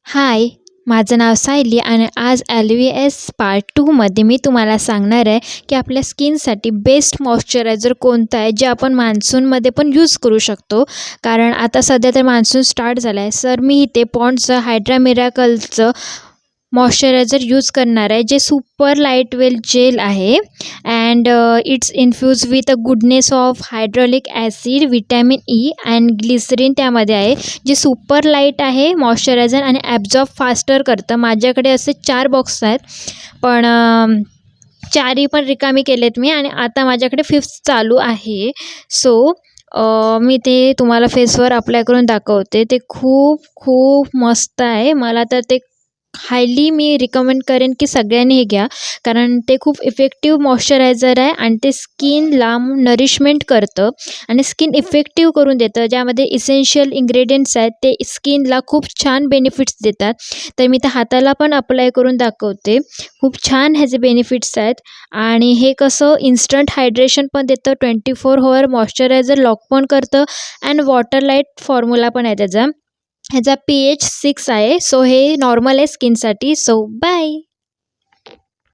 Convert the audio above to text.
हाय, माझं नाव सायली आणि आज LVS पार्ट 2मध्ये मी तुम्हाला सांगणार आहे की आपल्या स्किनसाठी बेस्ट मॉइश्चरायझर कोणतं आहे, जे आपण मान्सूनमध्ये पण यूज करू शकतो. कारण आता सध्या तर मान्सून स्टार्ट झाला आहे. सर मी इथे पॉन्ड्सचं हायड्रा मिराकलचं मॉइश्चरायझर यूज करणार आहे, जे सुपर लाईट वेल जेल आहे and it's infuse with a goodness of hydraulic acid, vitamin E and glycerine त्यामध्ये आहे, जे सुपर लाईट आहे मॉइश्चरायझर आणि ॲब्झॉर्ब फास्टर करतं. माझ्याकडे असे 4 बॉक्स आहेत, पण 4ही पण रिकामी केलेत मी आणि आता माझ्याकडे 5th चालू आहे. सो मी ते तुम्हाला फेसवर अप्लाय करून दाखवते. ते खूप खूप मस्त आहे. मला तर ते हायली मी रिकमेंड करेन की सगळ्यांनी हे घ्या, कारण ते खूप इफेक्टिव्ह मॉइश्चरायझर आहे आणि ते स्किनला नरिशमेंट करतं आणि स्किन इफेक्टिव्ह करून देतं. ज्यामध्ये इसेन्शियल इन्ग्रेडियंट्स आहेत, ते स्किनला खूप छान बेनिफिट्स देतात. तर मी त्या हाताला पण अप्लाय करून दाखवते. खूप छान ह्याचे बेनिफिट्स आहेत आणि हे कसं इन्स्टंट हायड्रेशन पण देतं, 24 हॉवर मॉइश्चरायझर लॉक पण करतं अँड वॉटर लाईट फॉर्म्युला पण आहे त्याचा. ह्याचा pH 6 आहे. सो हे नॉर्मल आहे स्किनसाठी. So bye.